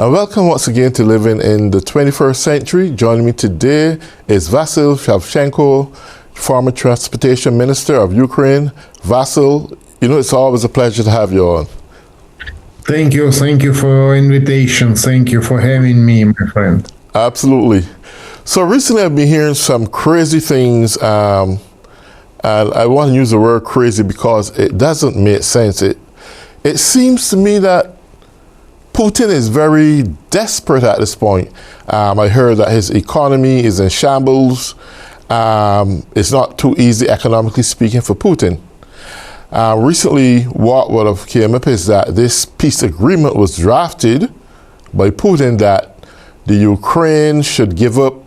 And welcome once again to Living in the 21st Century. Joining me today is Vasyl Savchenko, former Transportation Minister of Ukraine. Vasyl, it's always a pleasure to have you on. Thank you for your invitation. Thank you for having me, my friend. Absolutely. So recently I've been hearing some crazy things, and I want to use the word crazy because it doesn't make sense. It seems to me that Putin is very desperate at this point. I heard that his economy is in shambles. It's not too easy economically speaking for Putin. Recently, what would have came up is that this peace agreement was drafted by Putin that the Ukraine should give up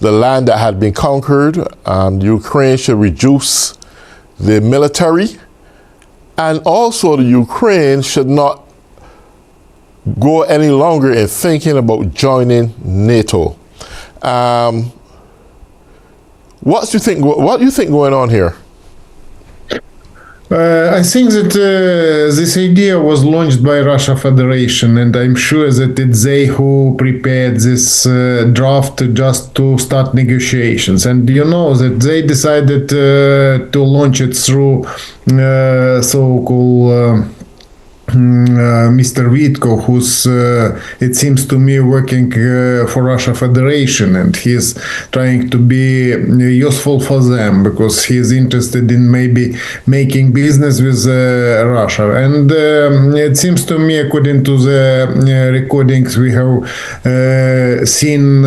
the land that had been conquered. Ukraine should reduce the military, and also the Ukraine should not go any longer in thinking about joining NATO. What do you think going on here? I think that this idea was launched by Russia Federation, and I'm sure that it's they who prepared this draft just to start negotiations. And you know that they decided to launch it through so-called Mr. Witko, who's, it seems to me, working for Russia Federation, and he's trying to be useful for them because he's interested in maybe making business with Russia. And it seems to me, according to the recordings we have seen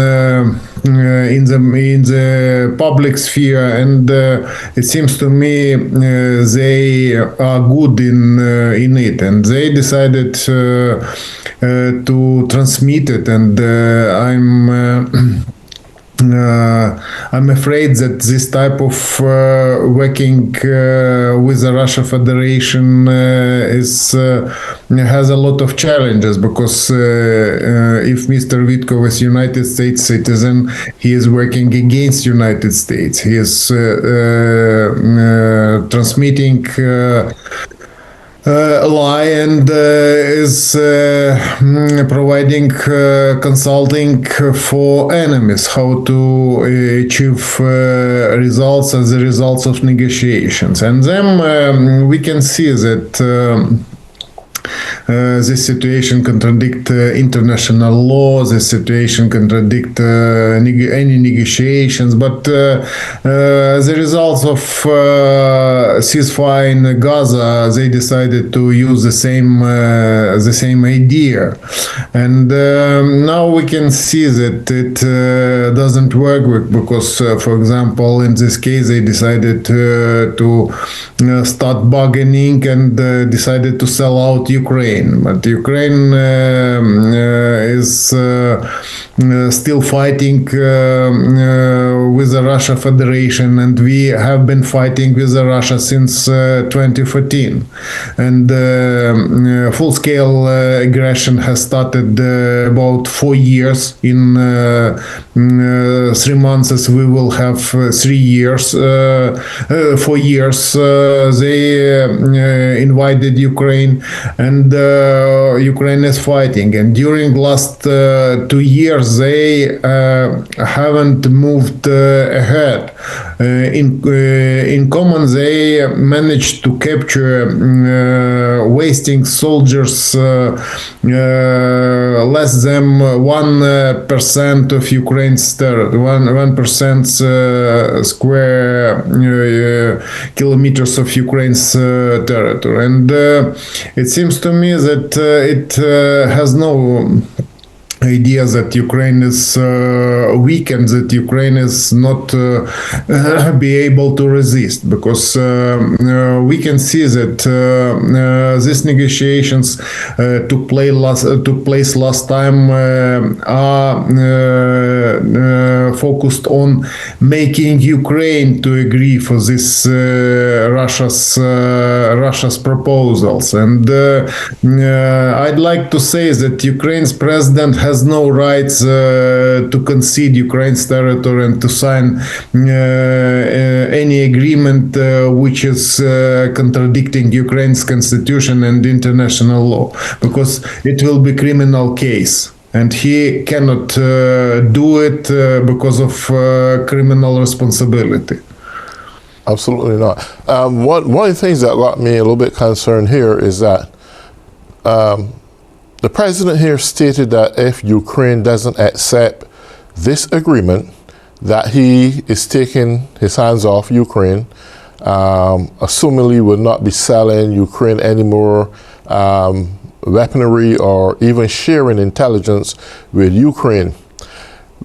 in the public sphere, and it seems to me they are good in it, and they decided to transmit it, and I'm afraid that this type of working with the Russia Federation has a lot of challenges, because if Mr. Witko is United States citizen, he is working against United States. He is transmitting lie, and is providing consulting for enemies how to achieve results as a result of negotiations. And then we can see that this situation contradict international law. This situation contradict any negotiations. But the results of ceasefire in Gaza, they decided to use the same idea, and now we can see that it doesn't work, because, for example, in this case, they decided to start bargaining and decided to sell out Ukraine. But Ukraine is still fighting with the Russia Federation, and we have been fighting with Russia since 2014. And full-scale aggression has started about 4 years. In 3 months, we will have 3 years. 4 years they invaded Ukraine, and Ukraine is fighting. And during last 2 years, they haven't moved ahead. In common, they managed to capture wasting soldiers less than 1% of Ukraine's territory, 1% square kilometers of Ukraine's territory. And it seems to me that it has no idea that Ukraine is weak, and that Ukraine is not be able to resist, because we can see that these negotiations took place last time are focused on making Ukraine to agree for this Russia's proposals. And I'd like to say that Ukraine's president has no rights to concede Ukraine's territory and to sign any agreement which is contradicting Ukraine's constitution and international law, because it will be criminal case. And he cannot do it because of criminal responsibility. Absolutely not. One of the things that got me a little bit concerned here is that the president here stated that if Ukraine doesn't accept this agreement, that he is taking his hands off Ukraine, assumingly will not be selling Ukraine any more weaponry or even sharing intelligence with Ukraine.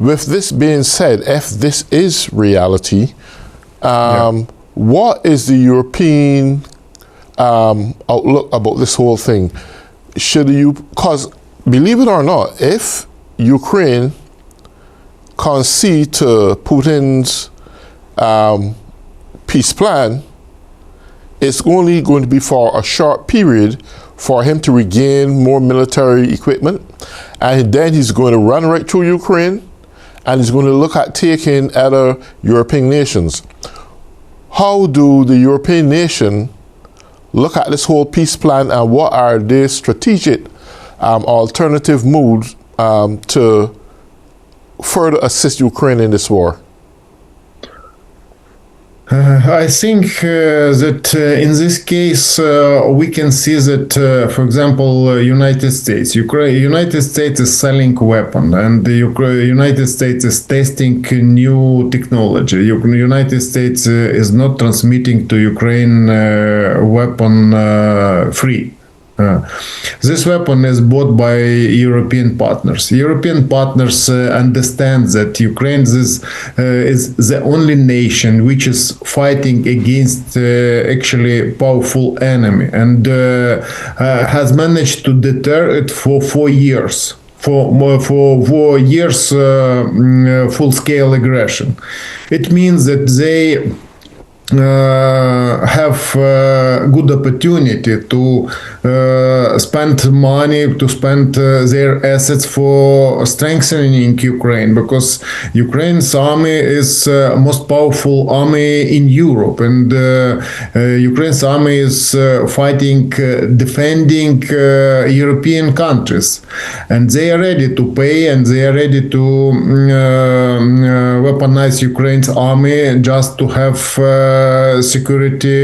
With this being said, if this is reality, what is the European outlook about this whole thing? Should you, because believe it or not, if Ukraine concede to Putin's peace plan, it's only going to be for a short period for him to regain more military equipment, and then he's going to run right through Ukraine, and he's going to look at taking other European nations. How do the European nation look at this whole peace plan, and what are their strategic alternative moves to further assist Ukraine in this war? I think that in this case we can see that, for example, United States. United States is selling weapon, and the United States is testing new technology. United States is not transmitting to Ukraine weapon free. This weapon is bought by European partners. European partners understand that Ukraine is the only nation which is fighting against actually powerful enemy, and has managed to deter it for 4 years. For 4 years, full-scale aggression. It means that they have good opportunity to spend money, to spend their assets for strengthening Ukraine, because Ukraine's army is most powerful army in Europe, and Ukraine's army is fighting, defending European countries, and they are ready to pay, and they are ready to weaponize Ukraine's army just to have security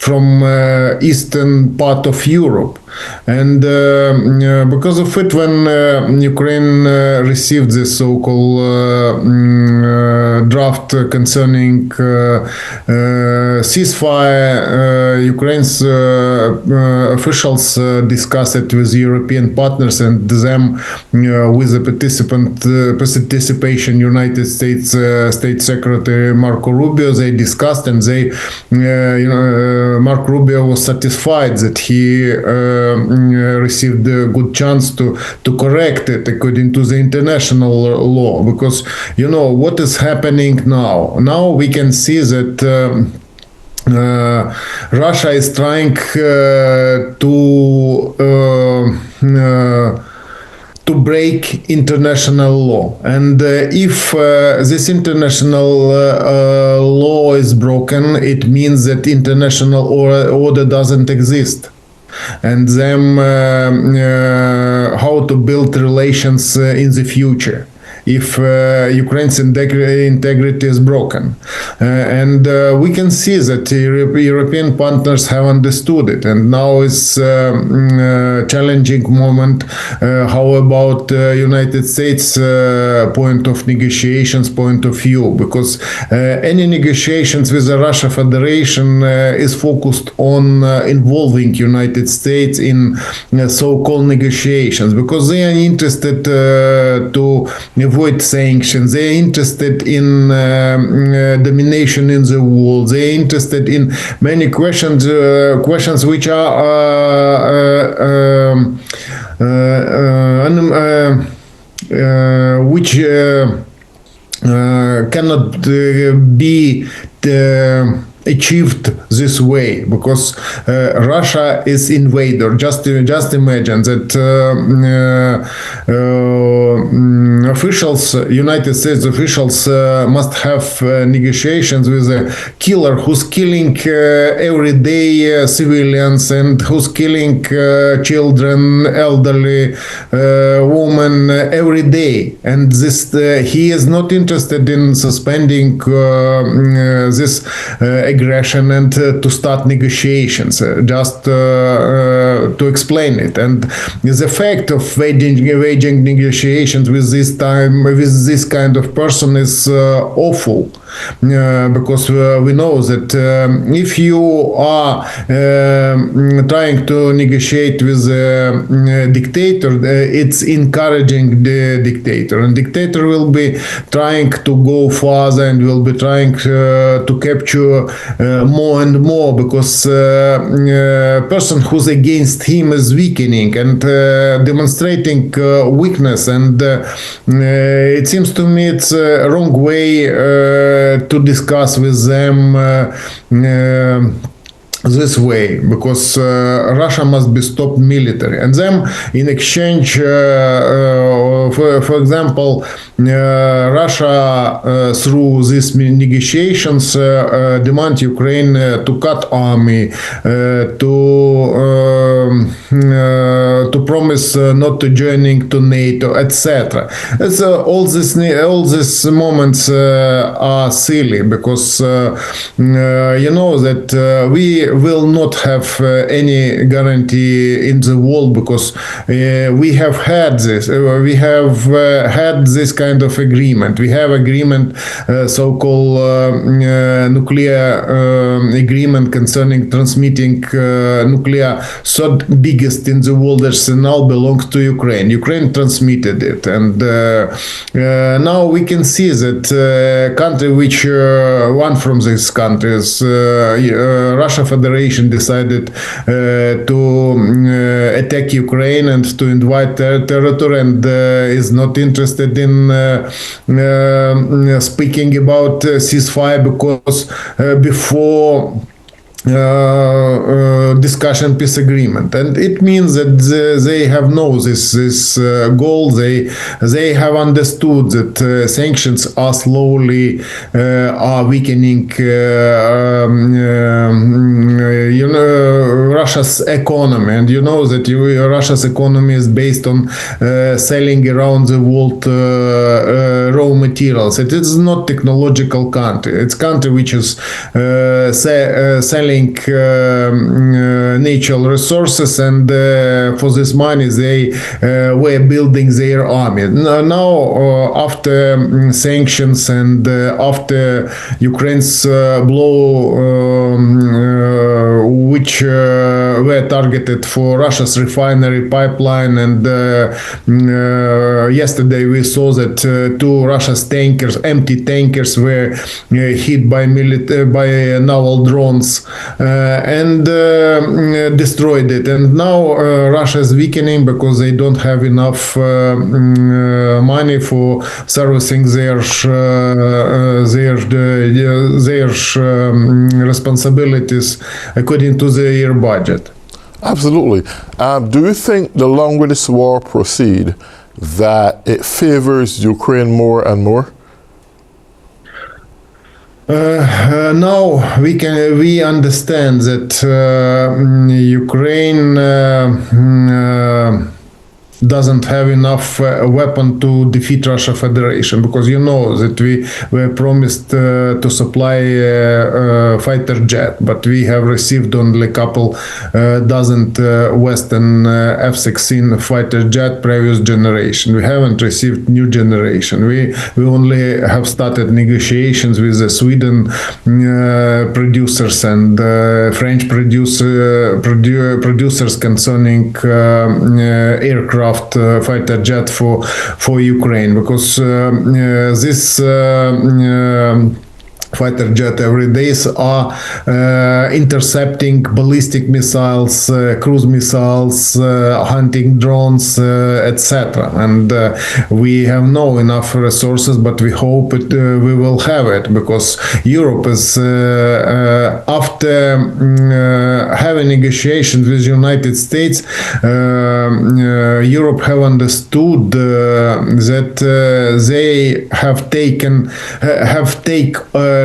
from eastern part of Europe. And because of it, when Ukraine received this so-called draft concerning ceasefire, Ukraine's officials discussed it with European partners, and them with the participation United States State Secretary Marco Rubio, they discussed, and they Marco Rubio was satisfied that he received a good chance to correct it according to the international law, because what is happening now. Now we can see that Russia is trying to break international law, and if this international law is broken, it means that international order doesn't exist, and then how to build relations in the future if Ukraine's integrity is broken. And we can see that European partners have understood it, and now is a challenging moment. How about United States point of negotiations, point of view? Because any negotiations with the Russia Federation is focused on involving United States in so-called negotiations, because they are interested to avoid sanctions. They are interested in domination in the world. They are interested in many questions which are cannot be achieved this way, because Russia is invader. Just imagine that officials, United States officials, must have negotiations with a killer who's killing every day civilians, and who's killing children, elderly, women every day. And this he is not interested in suspending this aggression and to start negotiations, just to explain it. And the fact of waging negotiations with this kind of person is awful, because we know that if you are trying to negotiate with a dictator, it's encouraging the dictator, and dictator will be trying to go further and will be trying to capture more and more, because person who's against him is weakening and demonstrating weakness. And it seems to me it's a wrong way to discuss with them this way, because Russia must be stopped military, and then in exchange, for example, Russia through these negotiations demand Ukraine to cut army, to promise not to joining to NATO, etc. All these moments are silly, because you know that we will not have any guarantee in the world, because we have had this. We have had this kind of agreement. We have agreement, so-called nuclear agreement concerning transmitting nuclear third biggest in the world arsenal belongs to Ukraine. Ukraine transmitted it, and now we can see that country which one from these countries, Russia Federation, decided to attack Ukraine and to invade territory, and is not interested in speaking about ceasefire, because before discussion peace agreement, and it means that they have known this goal. They have understood that sanctions are slowly are weakening Russia's economy, and you know that Russia's economy is based on selling around the world raw materials. It is not technological country. It's country which is selling natural resources, and for this money they were building their army. Now after sanctions and after Ukraine's blow, which were targeted for Russia's refinery pipeline, and yesterday we saw that two Russia's tankers, empty tankers, were hit by naval drones and destroyed it. And now Russia is weakening because they don't have enough money for servicing their responsibilities according to their budget. Absolutely. Do you think the longer this war proceeds, that it favors Ukraine more and more? Now we understand that Ukraine doesn't have enough weapon to defeat Russia Federation, because you know that we were promised to supply fighter jet, but we have received only a couple dozen Western F-16 fighter jet previous generation. We haven't received new generation. We only have started negotiations with the Sweden producers and French producers concerning aircraft fighter jet for Ukraine, because this fighter jet every day are intercepting ballistic missiles, cruise missiles, hunting drones, etc. And we have no enough resources, but we hope we will have it, because Europe is after having negotiations with United States, Europe have understood that they have taken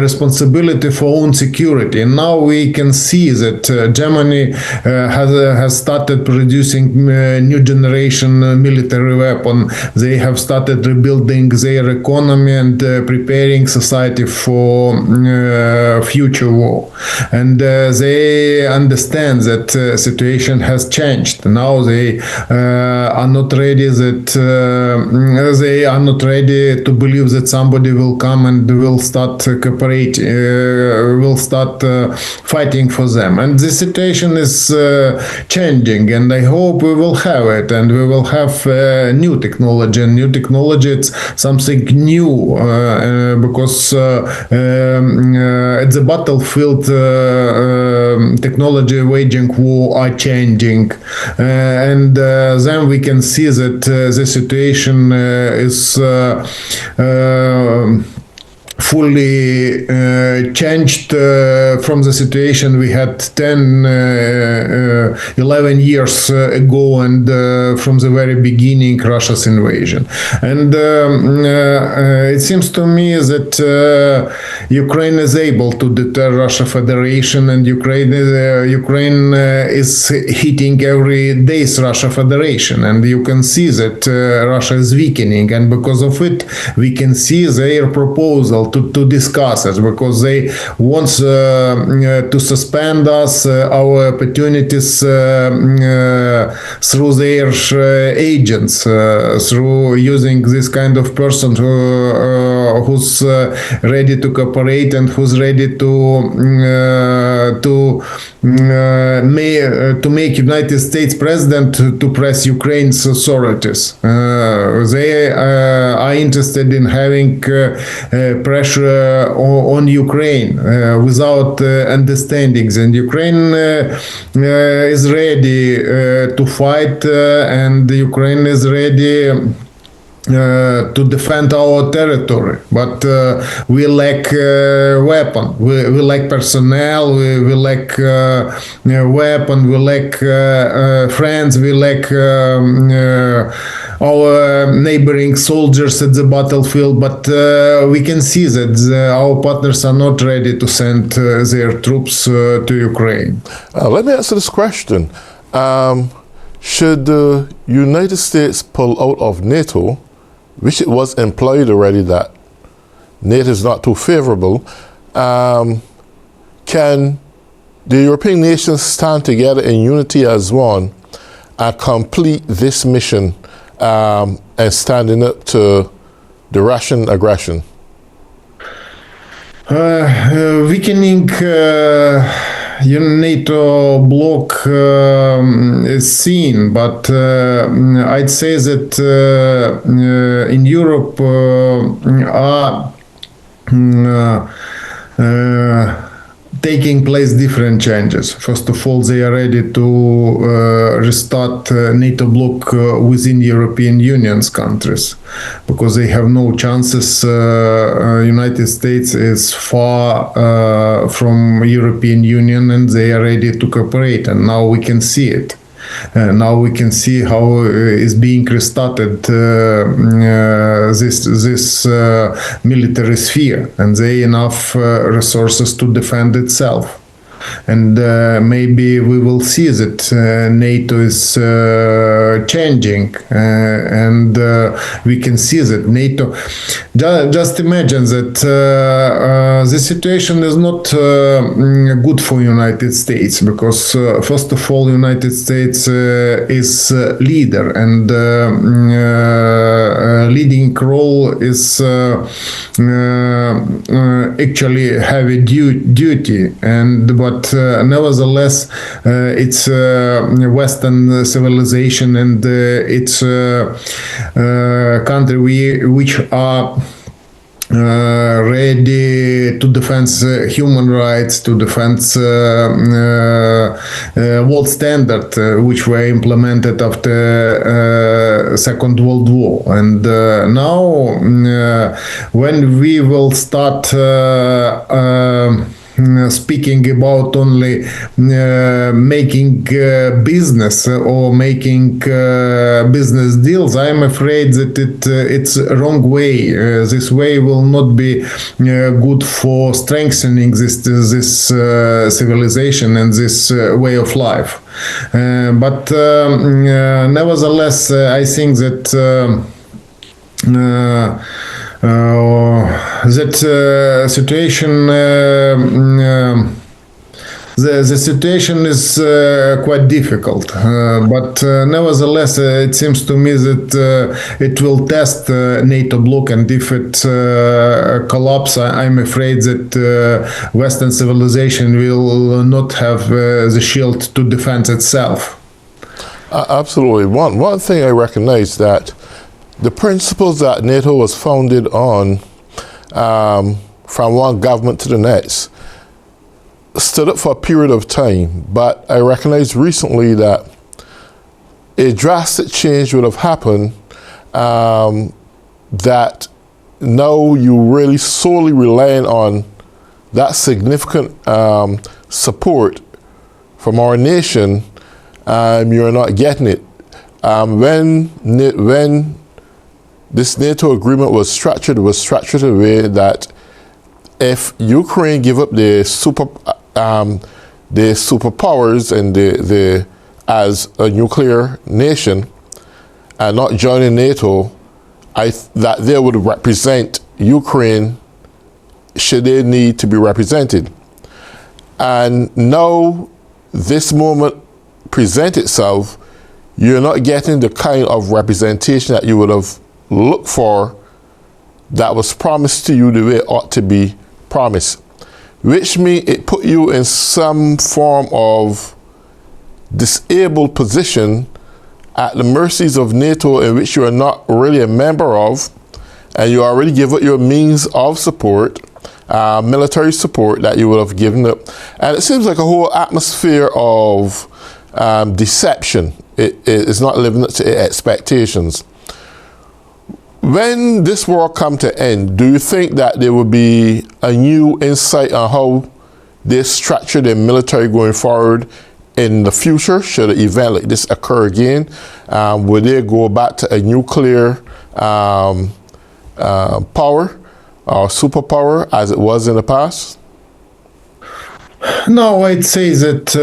responsibility for own security. And now we can see that Germany has started producing new generation military weapon. They have started rebuilding their economy and preparing society for future war. And they understand that situation has changed. Now they are not ready to believe that somebody will come and will start cooperating, will start fighting for them. And the situation is changing, and I hope we will have it, and we will have new technology. And new technology, it's something new, because at the battlefield, technology waging war are changing, and then we can see that the situation is fully changed from the situation we had 10, 11 years ago, and from the very beginning, Russia's invasion. And it seems to me that Ukraine is able to deter Russia Federation, and Ukraine is hitting every day Russia Federation, and you can see that Russia is weakening, and because of it, we can see their proposal to discuss it, because they want to suspend us, our opportunities through their agents, through using this kind of person who's ready to cooperate and who's ready to make United States president to press Ukraine's authorities. They are interested in having pressure on Ukraine without understandings, and Ukraine is ready to fight, and Ukraine is ready to defend our territory, but we lack weapon, we lack personnel, we lack weapon, we lack friends, we lack our neighboring soldiers at the battlefield, but we can see that our partners are not ready to send their troops to Ukraine. Let me answer this question. Should the United States pull out of NATO, which it was implied already that NATO is not too favorable, can the European nations stand together in unity as one and complete this mission and standing up to the Russian aggression? Weakening NATO bloc is seen, but I'd say that in Europe are taking place different changes. First of all, they are ready to restart NATO bloc within European Union's countries, because they have no chances. United States is far from European Union, and they are ready to cooperate, and now we can see it. Now we can see how is being restarted this military sphere, and they enough resources to defend itself. And maybe we will see that NATO is changing, and we can see that NATO. Just imagine that the situation is not good for United States, because first of all, United States is leader, and leading role is actually have a duty, but nevertheless, it's Western civilization, and it's country which are ready to defend human rights, to defend world standard, which were implemented after Second World War. And now, when we will start speaking about only making business or making business deals, I'm afraid that it's a wrong way. This way will not be good for strengthening this civilization and this way of life. But nevertheless, I think that situation the situation is quite difficult, but nevertheless, it seems to me that it will test NATO bloc, and if it collapses, I'm afraid that Western civilization will not have the shield to defend itself. Absolutely. One thing I recognize that the principles that NATO was founded on, from one government to the next, stood up for a period of time, but I recognize recently that a drastic change would have happened, that now you really solely relying on that significant support from our nation. You're not getting it. When this NATO agreement was structured in a way that if Ukraine give up their superpowers and as a nuclear nation and not joining NATO, that they would represent Ukraine should they need to be represented. And now this moment present itself, you're not getting the kind of representation that you would have looked for that was promised to you the way it ought to be promised, which means it put you in some form of disabled position at the mercies of NATO, in which you are not really a member of, and you already give up your means of support, military support that you would have given up. And it seems like a whole atmosphere of deception. It is not living up to expectations. When this war come to end, do you think that there will be a new insight on how they structure their military going forward in the future? Should an event like this occur again, will they go back to a nuclear power or superpower as it was in the past? No, I'd say that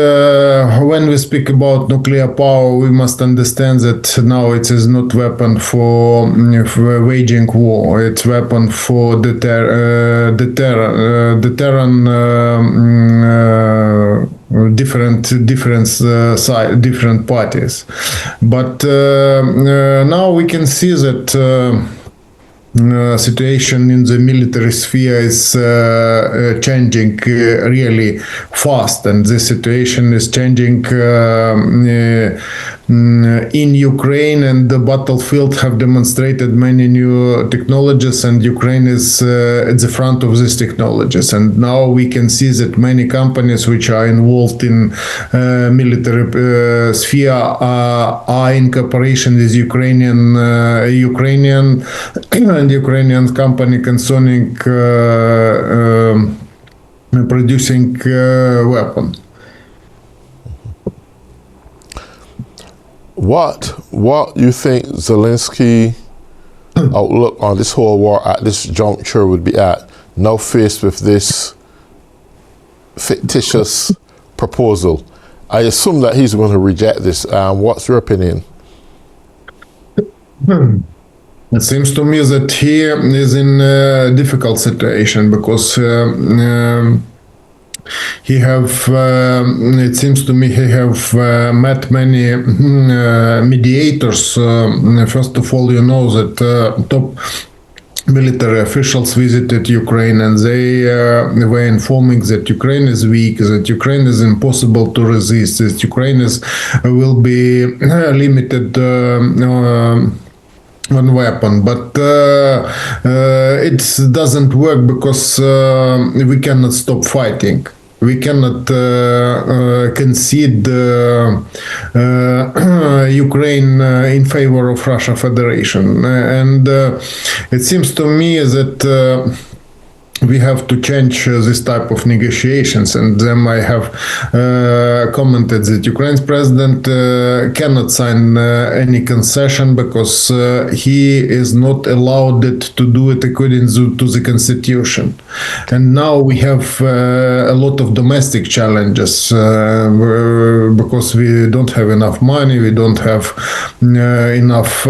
when we speak about nuclear power, we must understand that now it is not weapon for waging war. It's weapon for deterrent different parties. But now we can see that situation in the military sphere is changing really fast, and the situation is changing in Ukraine, and the battlefield have demonstrated many new technologies, and Ukraine is at the front of these technologies. And now we can see that many companies which are involved in military sphere are in cooperation with Ukrainian company concerning producing weapons. What you think Zelensky outlook on this whole war at this juncture would be at, now faced with this fictitious proposal? I assume that he's going to reject this. What's your opinion? It seems to me that he is in a difficult situation because he have, it seems to me, he have met many mediators. First of all, you know that top military officials visited Ukraine, and they were informing that Ukraine is weak, that Ukraine is impossible to resist, that Ukraine will be limited one weapon, but it doesn't work because we cannot stop fighting. We cannot concede Ukraine in favor of Russia Federation, and it seems to me that. We have to change this type of negotiations, and then I have commented that Ukraine's president cannot sign any concession because he is not allowed to do it according to the constitution. And now we have a lot of domestic challenges because we don't have enough money, we don't have enough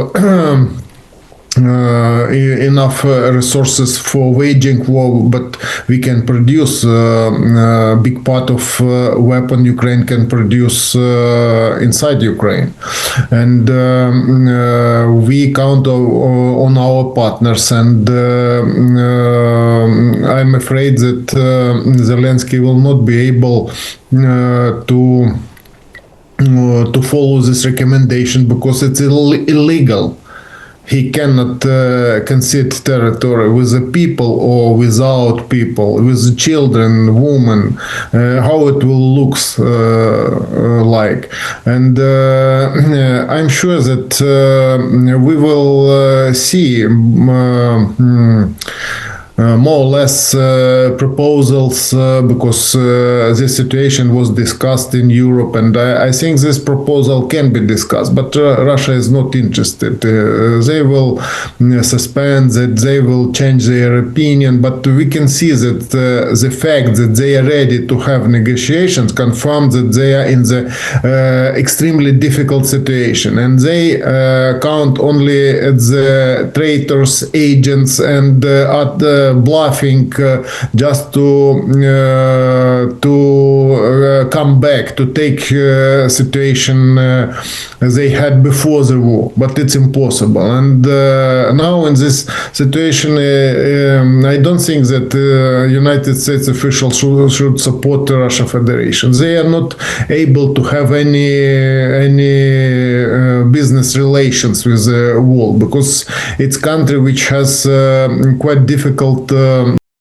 enough resources for waging war, but we can produce a big part of weapon Ukraine can produce inside Ukraine, and we count on our partners, and I'm afraid that Zelensky will not be able to follow this recommendation because it's illegal. He cannot concede territory with the people or without people, with children, women, how it will look like. And I'm sure that we will see more or less proposals because this situation was discussed in Europe, and I think this proposal can be discussed, but Russia is not interested. They will suspend that, they will change their opinion, but we can see that the fact that they are ready to have negotiations confirms that they are in the extremely difficult situation, and they count only at the traitors, agents, and at the bluffing just to come back to take situation they had before the war, but it's impossible. And now in this situation, I don't think that United States officials should support the Russia Federation. They are not able to have any business relations with the world because it's country which has quite difficult